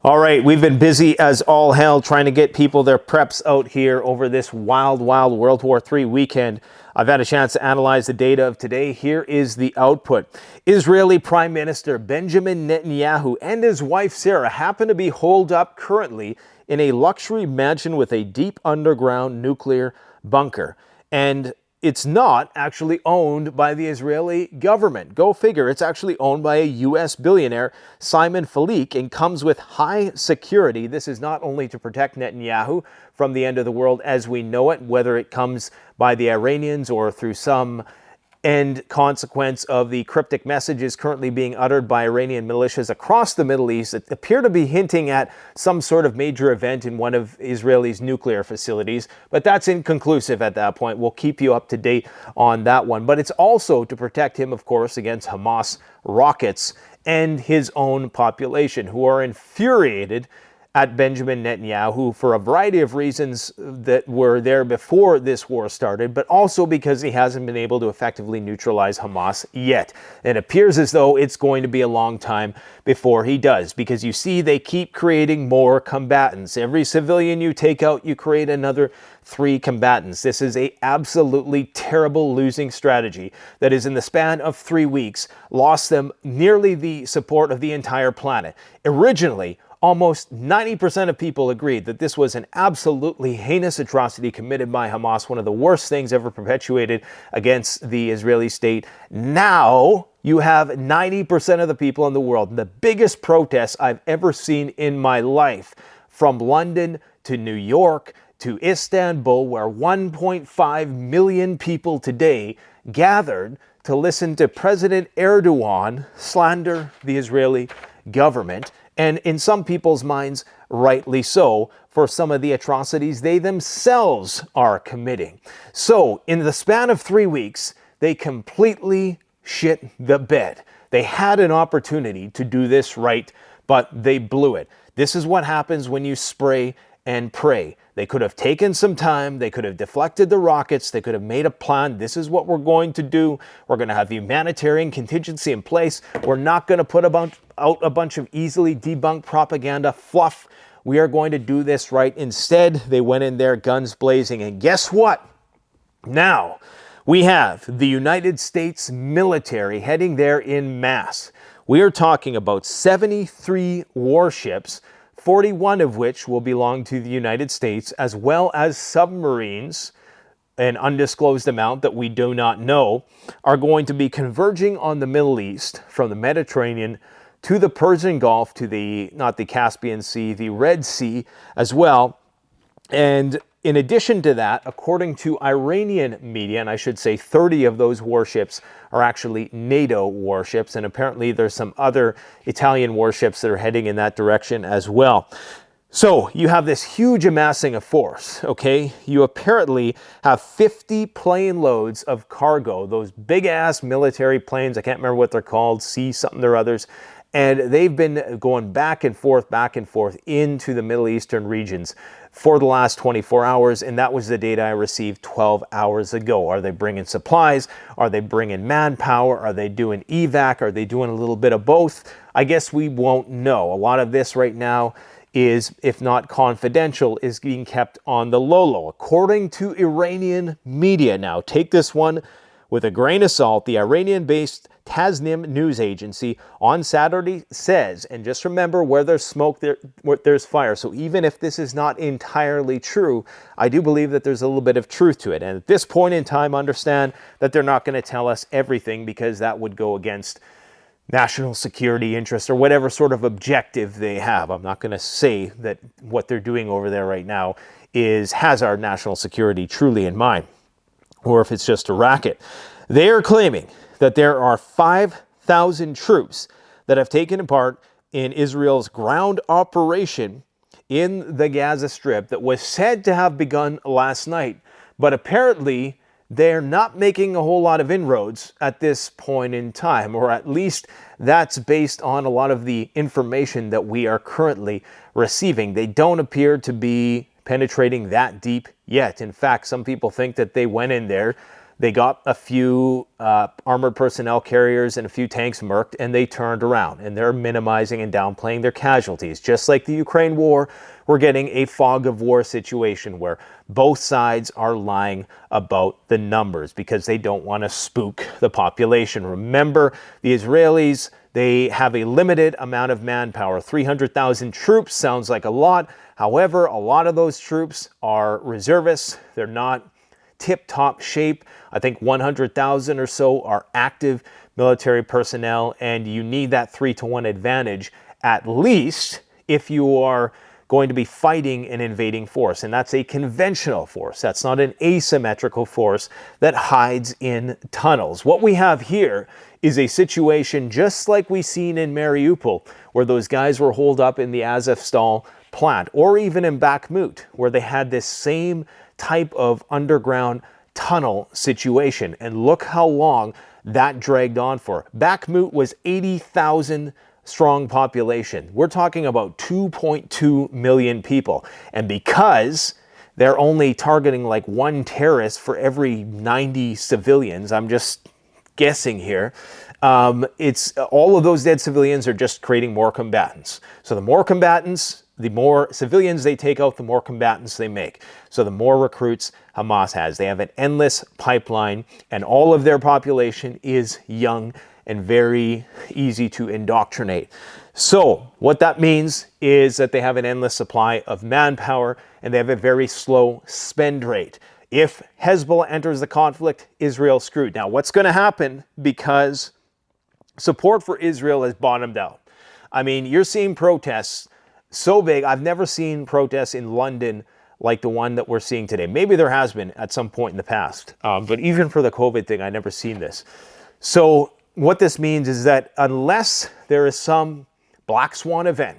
All right, we've been busy as all hell trying to get people their preps out here over this wild World War III weekend. I've had a chance to analyze the data of today. Here is the output. Israeli Prime Minister Benjamin Netanyahu and his wife Sarah happen to be holed up currently in a luxury mansion with a deep underground nuclear bunker. And it's not actually owned by the Israeli government. Go figure, it's actually owned by a U.S. billionaire, Simon Falik, and comes with high security. This is not only to protect Netanyahu from the end of the world as we know it, whether it comes by the Iranians or through some end consequence of the cryptic messages currently being uttered by Iranian militias across the Middle East that appear to be hinting at some sort of major event in one of Israel's nuclear facilities. But that's inconclusive at that point. We'll keep you up to date on that one. But it's also to protect him, of course, against Hamas rockets and his own population, who are infuriated at Benjamin Netanyahu for a variety of reasons that were there before this war started, but also because he hasn't been able to effectively neutralize Hamas yet. It appears as though it's going to be a long time before he does, because you see, they keep creating more combatants. Every civilian you take out, you create another 3 combatants. This is a absolutely terrible losing strategy that is, in the span of 3 weeks, lost them nearly the support of the entire planet. Originally, almost 90% of people agreed that this was an absolutely heinous atrocity committed by Hamas, one of the worst things ever perpetuated against the Israeli state. Now you have 90% of the people in the world, the biggest protests I've ever seen in my life, from London to New York to Istanbul, where 1.5 million people today gathered to listen to President Erdogan slander the Israeli government. And in some people's minds, rightly so, for some of the atrocities they themselves are committing. So, in the span of 3 weeks, they completely shit the bed. They had an opportunity to do this right, but they blew it. This is what happens when you spray and pray. They could have taken some time. They could have deflected the rockets. They could have made a plan. This is what we're going to do. We're going to have humanitarian contingency in place. We're not going to put out a bunch of easily debunked propaganda fluff. We are going to do this right. Instead, they went in there guns blazing. And guess what? Now we have the United States military heading there en masse. We are talking about 73 warships, 41 of which will belong to the United States, as well as submarines, an undisclosed amount that we do not know, are going to be converging on the Middle East from the Mediterranean to the Persian Gulf, to not the Caspian Sea, the Red Sea as well. And in addition to that, according to Iranian media, and I should say 30 of those warships are actually NATO warships, and apparently there's some other Italian warships that are heading in that direction as well. So you have this huge amassing of force, okay? You apparently have 50 plane loads of cargo, those big-ass military planes, I can't remember what they're called, C something or others, and they've been going back and forth into the Middle Eastern regions for the last 24 hours, and that was the data I received 12 hours ago. Are they bringing supplies? Are they bringing manpower? Are they doing evac? Are they doing a little bit of both? I guess we won't know. A lot of this right now is, if not confidential, is being kept on the low. According to Iranian media, now take this one with a grain of salt, the Iranian-based Tasnim news agency on Saturday says, and just remember, where there's smoke, there's fire. So even if this is not entirely true, I do believe that there's a little bit of truth to it. And at this point in time, understand that they're not going to tell us everything, because that would go against national security interests or whatever sort of objective they have. I'm not going to say that what they're doing over there right now has our national security truly in mind, or if it's just a racket. They are claiming that there are 5,000 troops that have taken part in Israel's ground operation in the Gaza Strip that was said to have begun last night. But apparently, they're not making a whole lot of inroads at this point in time, or at least that's based on a lot of the information that we are currently receiving. They don't appear to be penetrating that deep yet. In fact, some people think that they went in there They got a few armored personnel carriers and a few tanks murked, and they turned around, and they're minimizing and downplaying their casualties. Just like the Ukraine war, we're getting a fog of war situation where both sides are lying about the numbers because they don't want to spook the population. Remember, the Israelis, they have a limited amount of manpower. 300,000 troops sounds like a lot. However, a lot of those troops are reservists. They're not tip-top shape. I think 100,000 or so are active military personnel, and you need that 3-to-1 advantage at least if you are going to be fighting an invading force. And that's a conventional force. That's not an asymmetrical force that hides in tunnels. What we have here is a situation just like we seen in Mariupol, where those guys were holed up in the Azovstal plant, or even in Bakhmut, where they had this same type of underground tunnel situation. And look how long that dragged on for. Bakhmut was 80,000 strong population. We're talking about 2.2 million people. And because they're only targeting like one terrorist for every 90 civilians, I'm just guessing here, it's all of those dead civilians are just creating more combatants. So the more combatants, the more civilians they take out, the more combatants they make. So the more recruits Hamas has. They have an endless pipeline, and all of their population is young and very easy to indoctrinate. So what that means is that they have an endless supply of manpower, and they have a very slow spend rate. If Hezbollah enters the conflict, Israel's screwed. Now, what's going to happen, because support for Israel has bottomed out. I mean, you're seeing protests so big. I've never seen protests in London like the one that we're seeing today. Maybe there has been at some point in the past, but even for the COVID thing, I've never seen this. So what this means is that unless there is some black swan event,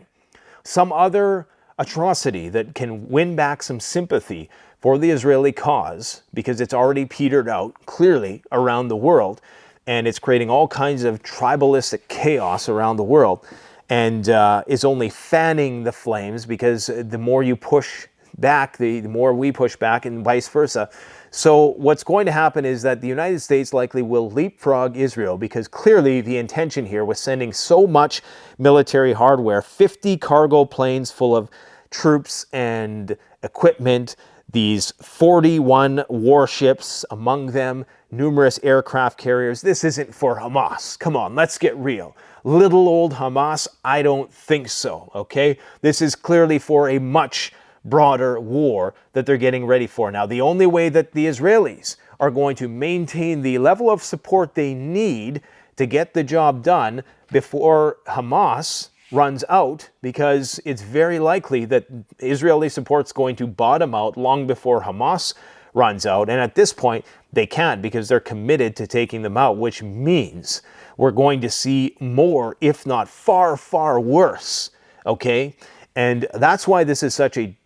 some other atrocity that can win back some sympathy for the Israeli cause, because it's already petered out clearly around the world, and it's creating all kinds of tribalistic chaos around the world, and is only fanning the flames, because the more you push back, the more we push back, and vice versa. So what's going to happen is that the United States likely will leapfrog Israel, because clearly the intention here was sending so much military hardware, 50 cargo planes full of troops and equipment, these 41 warships, among them numerous aircraft carriers. This isn't for Hamas. Come on, let's get real. Little old Hamas? I don't think so, okay? This is clearly for a much broader war that they're getting ready for. Now, the only way that the Israelis are going to maintain the level of support they need to get the job done before Hamas runs out, because it's very likely that Israeli support's going to bottom out long before Hamas runs out. And at this point, they can't, because they're committed to taking them out, which means we're going to see more, if not far, far worse, okay? And that's why this is such a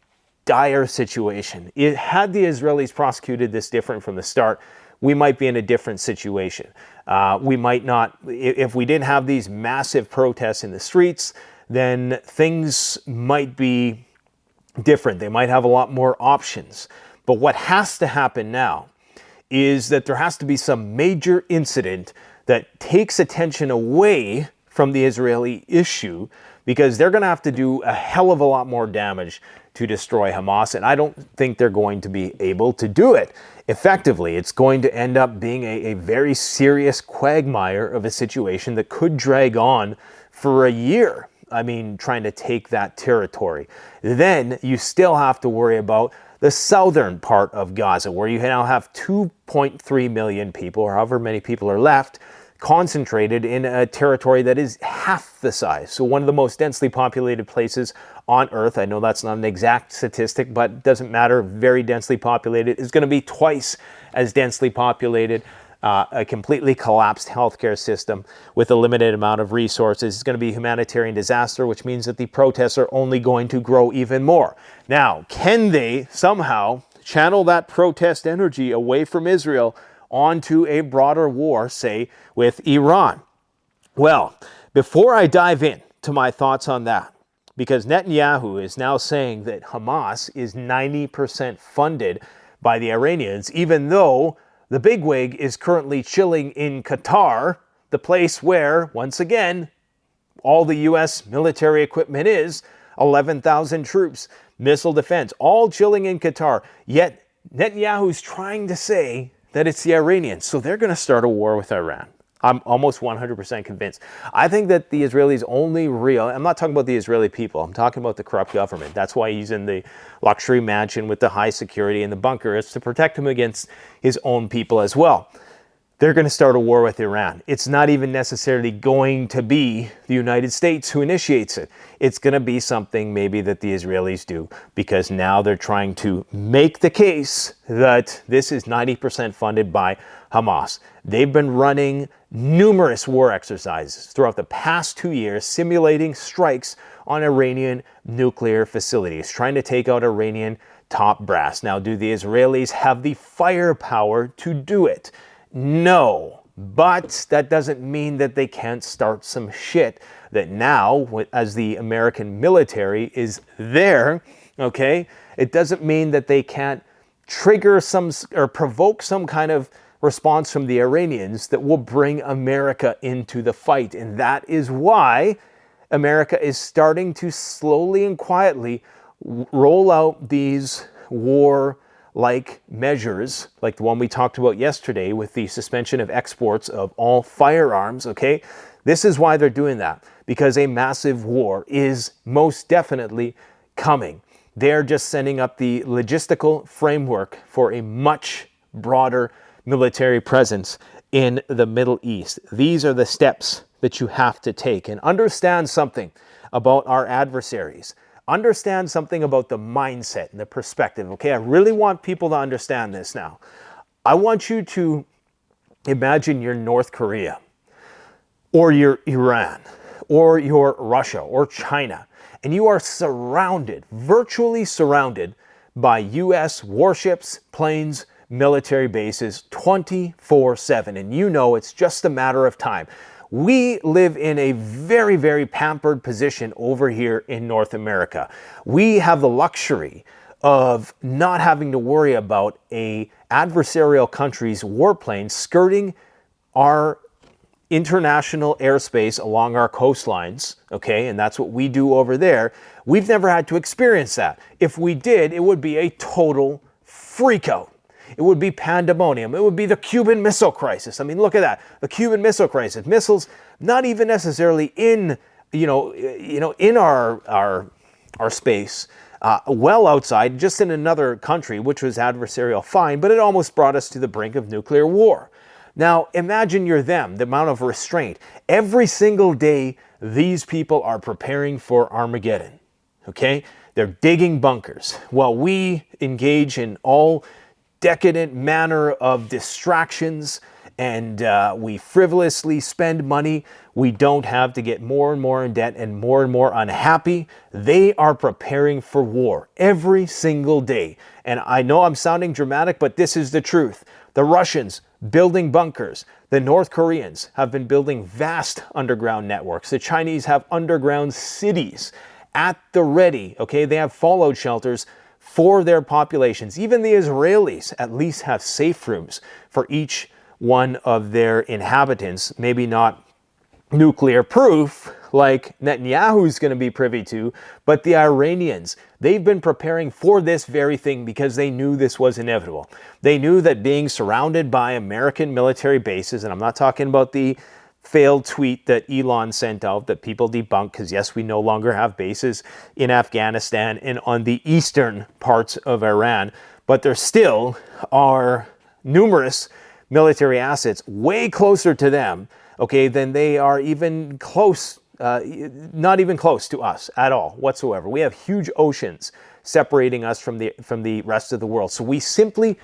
dire situation. Had the Israelis prosecuted this different from the start, we might be in a different situation. We might not, if we didn't have these massive protests in the streets, then things might be different. They might have a lot more options. But what has to happen now is that there has to be some major incident that takes attention away from the Israeli issue, because they're going to have to do a hell of a lot more damage to destroy Hamas, and I don't think they're going to be able to do it effectively. It's going to end up being a very serious quagmire of a situation that could drag on for a year. I mean, trying to take that territory. Then you still have to worry about the southern part of Gaza, where you now have 2.3 million people, or however many people are left, concentrated in a territory that is half the size. So one of the most densely populated places on Earth, I know that's not an exact statistic, but it doesn't matter, very densely populated, is going to be twice as densely populated. A completely collapsed healthcare system with a limited amount of resources. It's going to be a humanitarian disaster, which means that the protests are only going to grow even more. Now, can they somehow channel that protest energy away from Israel onto a broader war, say, with Iran? Well, before I dive in to my thoughts on that, because Netanyahu is now saying that Hamas is 90% funded by the Iranians, even though the bigwig is currently chilling in Qatar, the place where, once again, all the U.S. military equipment is, 11,000 troops, missile defense, all chilling in Qatar. Yet Netanyahu's trying to say that it's the Iranians. So they're going to start a war with Iran. I'm almost 100% convinced. I think that the Israelis only real, I'm not talking about the Israeli people, I'm talking about the corrupt government. That's why he's in the luxury mansion with the high security and the bunker. It's to protect him against his own people as well. They're going to start a war with Iran. It's not even necessarily going to be the United States who initiates it. It's going to be something maybe that the Israelis do, because now they're trying to make the case that this is 90% funded by Hamas. They've been running numerous war exercises throughout the past 2 years, simulating strikes on Iranian nuclear facilities, trying to take out Iranian top brass. Now, do the Israelis have the firepower to do it? No, but that doesn't mean that they can't start some shit that now, as the American military is there, okay, it doesn't mean that they can't trigger some or provoke some kind of response from the Iranians that will bring America into the fight. And that is why America is starting to slowly and quietly roll out these war-like measures, like the one we talked about yesterday with the suspension of exports of all firearms, okay? This is why they're doing that, because a massive war is most definitely coming. They're just setting up the logistical framework for a much broader military presence in the Middle East. These are the steps that you have to take, and understand something about our adversaries. Understand something about the mindset and the perspective, okay? I really want people to understand this now. I want you to imagine you're North Korea, or you're Iran, or you're Russia, or China, and you are surrounded, virtually surrounded by U.S. warships, planes, military bases 24/7, and you know it's just a matter of time. We live in a very, very pampered position over here in North America. We have the luxury of not having to worry about a adversarial country's warplane skirting our international airspace along our coastlines, okay? And that's what we do over there. We've never had to experience that. If we did, it would be a total freakout. It would be pandemonium. It would be the Cuban Missile Crisis. I mean, look at that. The Cuban Missile Crisis. Missiles not even necessarily in, in our space, well outside, just in another country, which was adversarial, fine, but it almost brought us to the brink of nuclear war. Now, imagine you're them, the amount of restraint. Every single day, these people are preparing for Armageddon, okay? They're digging bunkers while we engage in all decadent manner of distractions, and we frivolously spend money we don't have to get more and more in debt and more unhappy. They are preparing for war every single day. And I know I'm sounding dramatic, but this is the truth. The Russians building bunkers. The North Koreans have been building vast underground networks. The Chinese have underground cities at the ready. Okay, they have fallout shelters for their populations. Even the Israelis at least have safe rooms for each one of their inhabitants. Maybe not nuclear proof like Netanyahu's going to be privy to, but the Iranians, they've been preparing for this very thing because they knew this was inevitable. They knew that being surrounded by American military bases, and I'm not talking about the failed tweet that Elon sent out that people debunked, because yes, we no longer have bases in Afghanistan and on the eastern parts of Iran, but there still are numerous military assets way closer to them, okay, than they are even close, not even close to us at all whatsoever. We have huge oceans separating us from the rest of the world. So we simply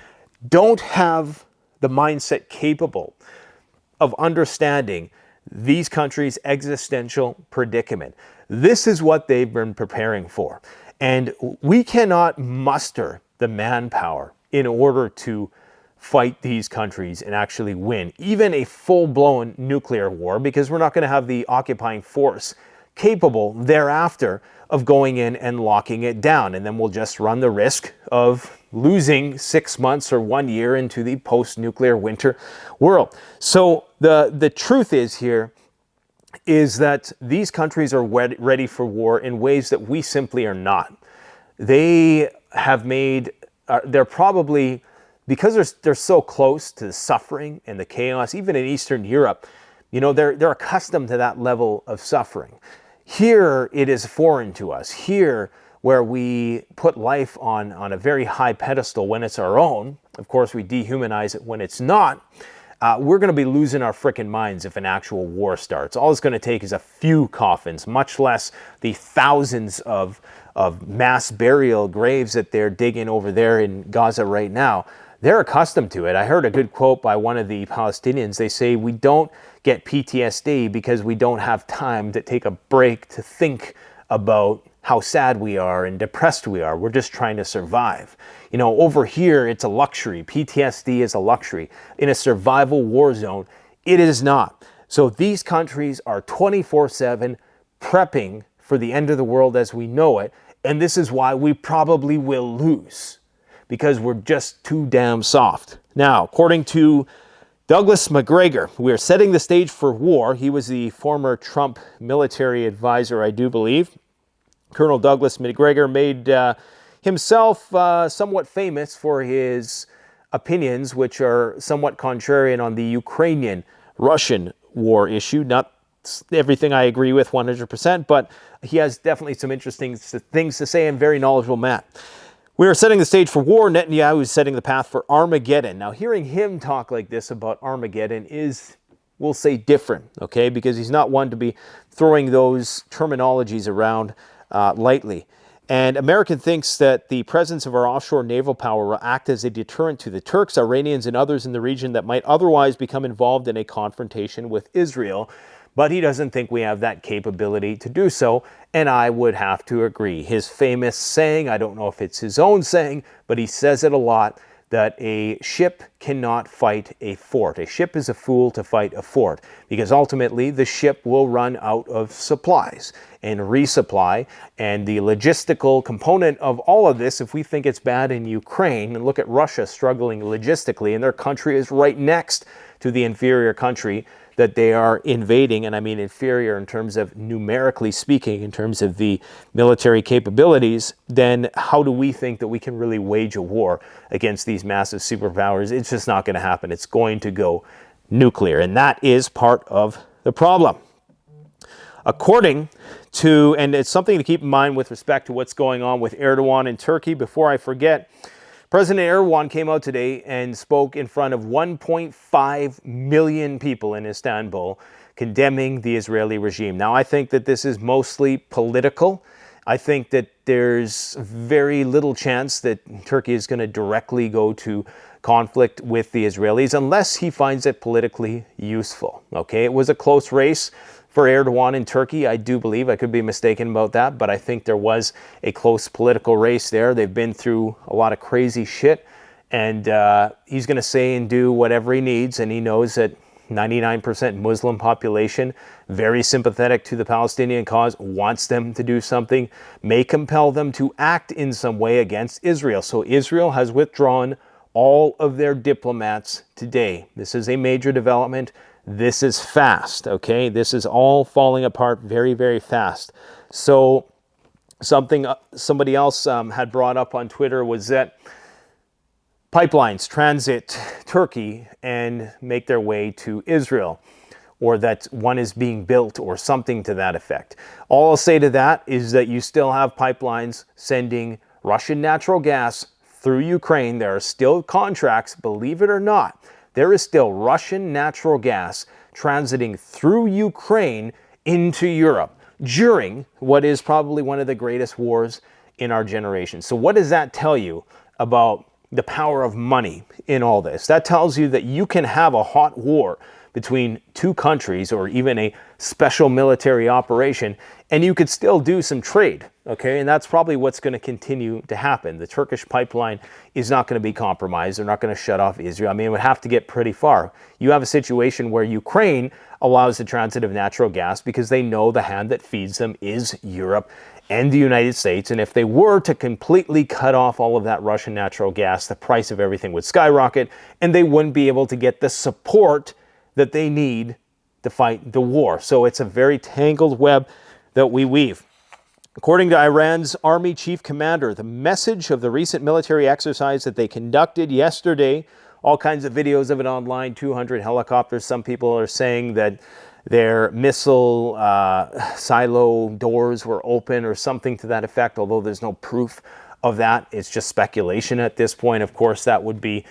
don't have the mindset capable of understanding these countries' existential predicament. This is what they've been preparing for. And we cannot muster the manpower in order to fight these countries and actually win even a full-blown nuclear war, because we're not going to have the occupying force capable thereafter of going in and locking it down. And then we'll just run the risk of losing 6 months or 1 year into the post-nuclear winter world. So the truth is here is that these countries are ready for war in ways that we simply are not. They have made, they're probably, because they're so close to the suffering and the chaos, even in Eastern Europe, you know, they're accustomed to that level of suffering. Here, it is foreign to us. Here, where we put life on a very high pedestal when it's our own, of course we dehumanize it when it's not, we're going to be losing our frickin' minds if an actual war starts. All it's going to take is a few coffins, much less the thousands of mass burial graves that they're digging over there in Gaza right now. They're accustomed to it. I heard a good quote by one of the Palestinians. They say, we don't get PTSD because we don't have time to take a break to think about how sad we are and depressed we are. We're just trying to survive. You know, over here, it's a luxury. PTSD is a luxury. In a survival war zone, it is not. So these countries are 24/7 prepping for the end of the world as we know it. And this is why we probably will lose, because we're just too damn soft. Now, according to Douglas Macgregor, we are setting the stage for war. He was the former Trump military advisor, I do believe. Colonel Douglas Macgregor made himself somewhat famous for his opinions, which are somewhat contrarian on the Ukrainian-Russian war issue. Not everything I agree with 100%, but he has definitely some interesting things to say, and very knowledgeable man. We are setting the stage for war. Netanyahu is setting the path for Armageddon. Now, hearing him talk like this about Armageddon is, we'll say, different, okay? Because he's not one to be throwing those terminologies around lightly. And American thinks that the presence of our offshore naval power will act as a deterrent to the Turks, Iranians, and others in the region that might otherwise become involved in a confrontation with Israel. But he doesn't think we have that capability to do so, and I would have to agree. His famous saying, I don't know if it's his own saying, but he says it a lot, that a ship cannot fight a fort. A ship is a fool to fight a fort, because ultimately the ship will run out of supplies and resupply. And the logistical component of all of this, if we think it's bad in Ukraine, and look at Russia struggling logistically, and their country is right next to the inferior country that they are invading, and I mean inferior in terms of numerically speaking, in terms of the military capabilities, then how do we think that we can really wage a war against these massive superpowers? It's just not going to happen. It's going to go nuclear, and that is part of the problem. According to, and it's something to keep in mind with respect to what's going on with Erdogan and Turkey, before I forget, President Erdogan came out today and spoke in front of 1.5 million people in Istanbul, condemning the Israeli regime. Now, I think that this is mostly political. I think that there's very little chance that Turkey is going to directly go to conflict with the Israelis unless he finds it politically useful. Okay, it was a close race for Erdogan in Turkey, I do believe. I could be mistaken about that, but I think there was a close political race there. They've been through a lot of crazy shit, and he's going to say and do whatever he needs, and he knows that 99% Muslim population, very sympathetic to the Palestinian cause, wants them to do something, may compel them to act in some way against Israel. So Israel has withdrawn all of their diplomats today. This is a major development. This is fast, okay? This is all falling apart very, very fast. So somebody else had brought up on Twitter was that pipelines transit Turkey and make their way to Israel, or that one is being built or something to that effect. All I'll say to that is that you still have pipelines sending Russian natural gas through Ukraine. There are still contracts, believe it or not. There is still Russian natural gas transiting through Ukraine into Europe during what is probably one of the greatest wars in our generation. So what does that tell you about the power of money in all this? That tells you that you can have a hot war between two countries, or even a special military operation, and you could still do some trade okay? And that's probably what's going to continue to happen. The Turkish pipeline is not going to be compromised. They're not going to shut off Israel. I mean, it would have to get pretty far. You have a situation where Ukraine allows the transit of natural gas because they know the hand that feeds them is Europe and the United States. And if they were to completely cut off all of that Russian natural gas, the price of everything would skyrocket, and they wouldn't be able to get the support that they need to fight the war. So it's a very tangled web that we weave. According to Iran's army chief commander, the message of the recent military exercise that they conducted yesterday, all kinds of videos of it online, 200 helicopters. Some people are saying that their missile silo doors were open or something to that effect, although there's no proof of that. It's just speculation at this point. Of course, that would be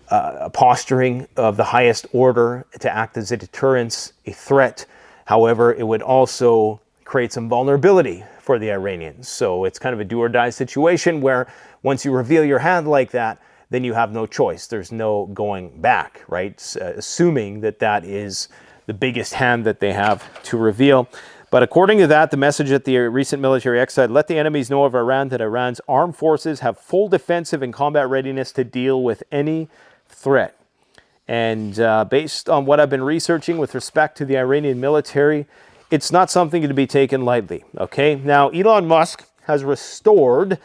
a posturing of the highest order to act as a deterrence, a threat. However, it would also create some vulnerability for the Iranians. So it's kind of a do or die situation where once you reveal your hand like that, then you have no choice. There's no going back, right? Assuming that that is the biggest hand that they have to reveal. But according to that, the message at the recent military exercise, let the enemies know of Iran that Iran's armed forces have full defensive and combat readiness to deal with any threat. And based on what I've been researching with respect to the Iranian military, it's not something to be taken lightly, okay? Now, Elon Musk has restored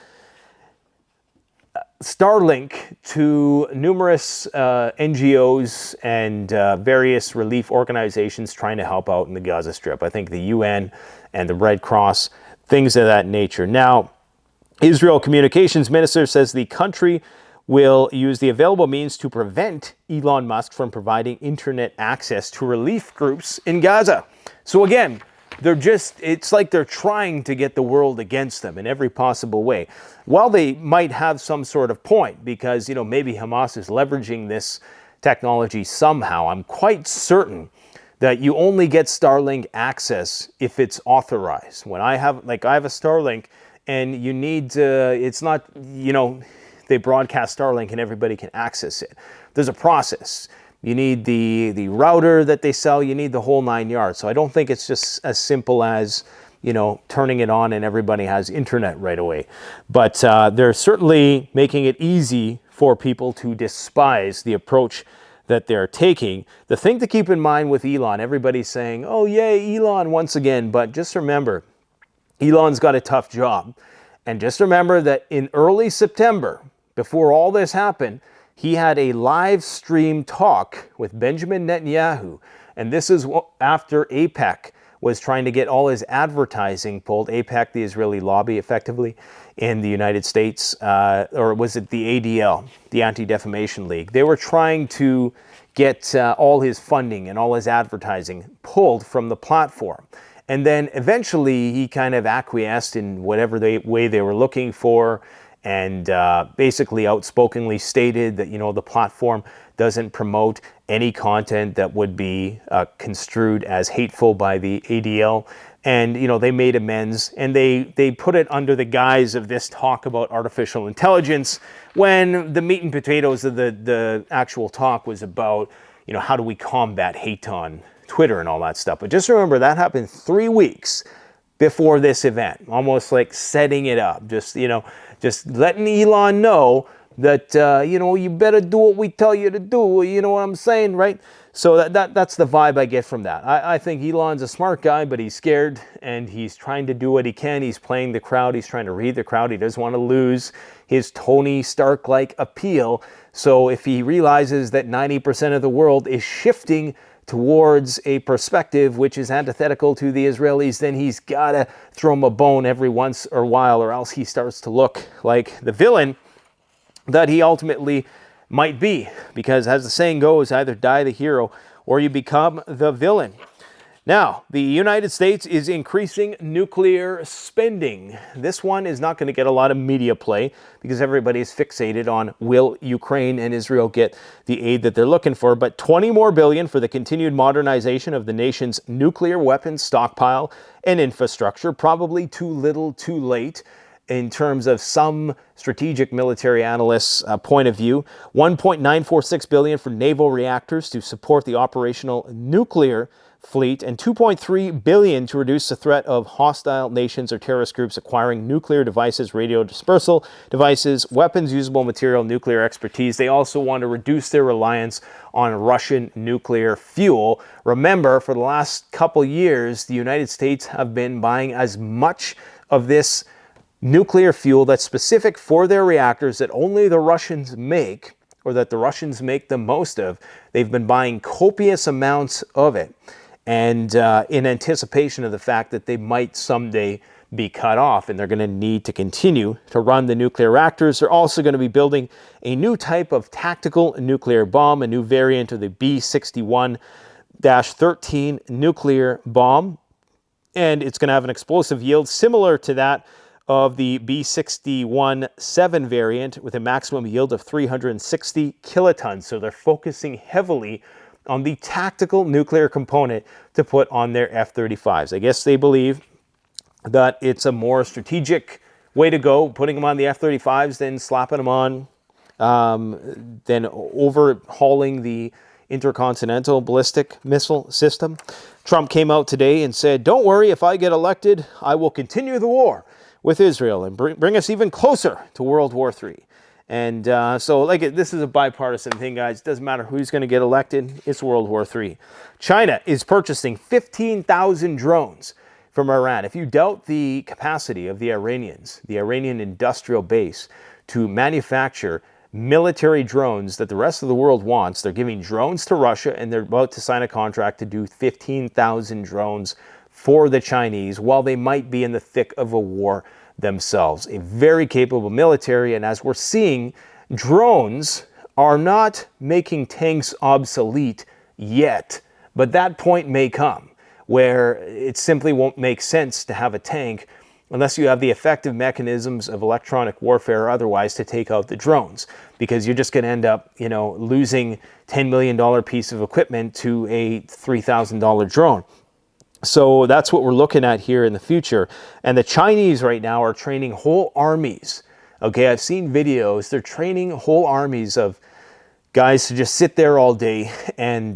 Starlink to numerous NGOs and various relief organizations trying to help out in the Gaza Strip. I think the UN and the Red Cross, things of that nature. Now, Israel communications minister says the country will use the available means to prevent Elon Musk from providing internet access to relief groups in Gaza. So again, it's like they're trying to get the world against them in every possible way. While they might have some sort of point because, maybe Hamas is leveraging this technology somehow, I'm quite certain that you only get Starlink access if it's authorized. When I have a Starlink and you need to, it's not, they broadcast Starlink and everybody can access it. There's a process. You need the router that they sell. You need the whole 9 yards. So I don't think it's just as simple as, turning it on and everybody has internet right away. But they're certainly making it easy for people to despise the approach that they're taking. The thing to keep in mind with Elon, everybody's saying, oh, yay, Elon once again. But just remember, Elon's got a tough job. And just remember that in early September, before all this happened, he had a live stream talk with Benjamin Netanyahu. And this is after AIPAC was trying to get all his advertising pulled. AIPAC, the Israeli lobby, effectively, in the United States. Or was it the ADL, the Anti-Defamation League? They were trying to get all his funding and all his advertising pulled from the platform. And then eventually he kind of acquiesced in whatever way they were looking for, and basically outspokenly stated that, the platform doesn't promote any content that would be construed as hateful by the ADL. And, they made amends, and they put it under the guise of this talk about artificial intelligence, when the meat and potatoes of the actual talk was about, how do we combat hate on Twitter and all that stuff. But just remember, that happened 3 weeks before this event, almost like setting it up, just letting Elon know that, you better do what we tell you to do. You know what I'm saying, right? So that's the vibe I get from that. I think Elon's a smart guy, but he's scared, and he's trying to do what he can. He's playing the crowd. He's trying to read the crowd. He doesn't want to lose his Tony Stark-like appeal. So if he realizes that 90% of the world is shifting towards a perspective which is antithetical to the Israelis, then he's got to throw him a bone every once or while, or else he starts to look like the villain that he ultimately might be. Because as the saying goes, either die the hero or you become the villain. Now, the United States is increasing nuclear spending. This one is not going to get a lot of media play because everybody is fixated on will Ukraine and Israel get the aid that they're looking for. But $20 more billion for the continued modernization of the nation's nuclear weapons stockpile and infrastructure. Probably too little, too late in terms of some strategic military analysts' point of view. $1.946 billion for naval reactors to support the operational nuclear fleet, and $2.3 billion to reduce the threat of hostile nations or terrorist groups acquiring nuclear devices, radio dispersal devices, weapons, usable material, nuclear expertise. They also want to reduce their reliance on Russian nuclear fuel. Remember, for the last couple years, the United States have been buying as much of this nuclear fuel that's specific for their reactors that only the Russians make, or that the Russians make the most of. They've been buying copious amounts of it, and in anticipation of the fact that they might someday be cut off, and they're going to need to continue to run the nuclear reactors. They're also going to be building a new type of tactical nuclear bomb, a new variant of the B-61-13 nuclear bomb, and it's going to have an explosive yield similar to that of the B-61-7 variant with a maximum yield of 360 kilotons. So they're focusing heavily on the tactical nuclear component to put on their F-35s. I guess they believe that it's a more strategic way to go, putting them on the F-35s than slapping them on, than overhauling the intercontinental ballistic missile system. Trump came out today and said, "Don't worry, if I get elected, I will continue the war with Israel and bring us even closer to World War III." And so this is a bipartisan thing, guys. It doesn't matter who's going to get elected. It's World War III. China is purchasing 15,000 drones from Iran. If you doubt the capacity of the Iranians, the Iranian industrial base, to manufacture military drones that the rest of the world wants, they're giving drones to Russia, and they're about to sign a contract to do 15,000 drones for the Chinese while they might be in the thick of a war themselves. A very capable military, and as we're seeing, drones are not making tanks obsolete yet, but that point may come where it simply won't make sense to have a tank unless you have the effective mechanisms of electronic warfare or otherwise to take out the drones, because you're just going to end up, losing $10 million piece of equipment to a $3,000 drone. So that's what we're looking at here in the future. And the Chinese right now are training whole armies. Okay, I've seen videos. They're training whole armies of guys to just sit there all day and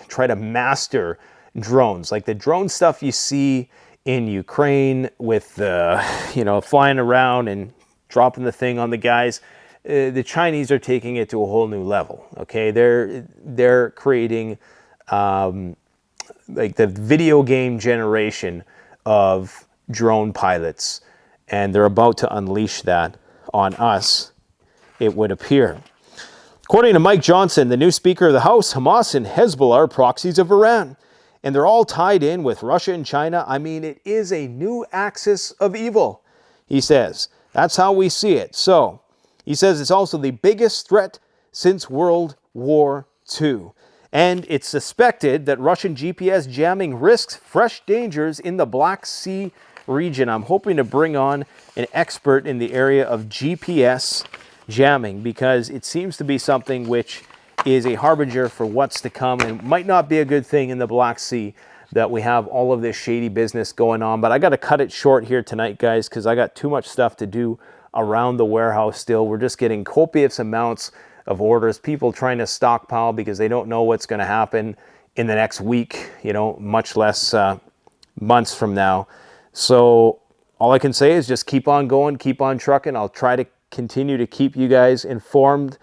try to master drones. Like the drone stuff you see in Ukraine with flying around and dropping the thing on the guys. The Chinese are taking it to a whole new level. Okay, they're creating like the video game generation of drone pilots, and they're about to unleash that on us, it would appear. According to Mike Johnson, the new Speaker of the House, Hamas and Hezbollah are proxies of Iran, and they're all tied in with Russia and China. I mean, it is a new axis of evil, he says. That's how we see it. So, he says it's also the biggest threat since World War II. And it's suspected that Russian GPS jamming risks fresh dangers in the Black Sea region. I'm hoping to bring on an expert in the area of GPS jamming, because it seems to be something which is a harbinger for what's to come, and might not be a good thing in the Black Sea that we have all of this shady business going on. But I got to cut it short here tonight, guys, because I got too much stuff to do around the warehouse still. We're just getting copious amounts of orders, people trying to stockpile because they don't know what's going to happen in the next week, much less months from now. So all I can say is just keep on going, keep on trucking. I'll try to continue to keep you guys informed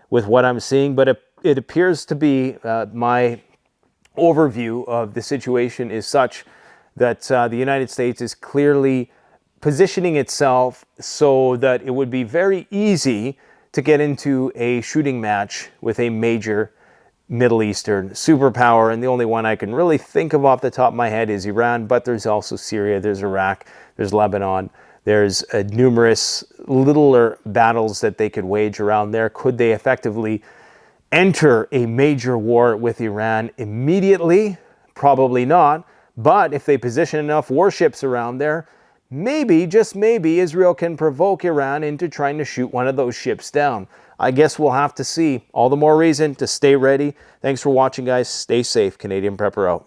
with what I'm seeing, but it appears to be my overview of the situation is such that the United States is clearly positioning itself so that it would be very easy to get into a shooting match with a major Middle Eastern superpower. And the only one I can really think of off the top of my head is Iran, but there's also Syria, there's Iraq, there's Lebanon, there's numerous littler battles that they could wage around there. Could they effectively enter a major war with Iran immediately? Probably not. But if they position enough warships around there, maybe, just maybe, Israel can provoke Iran into trying to shoot one of those ships down. I guess we'll have to see. All the more reason to stay ready. Thanks for watching, guys. Stay safe. Canadian Prepper out.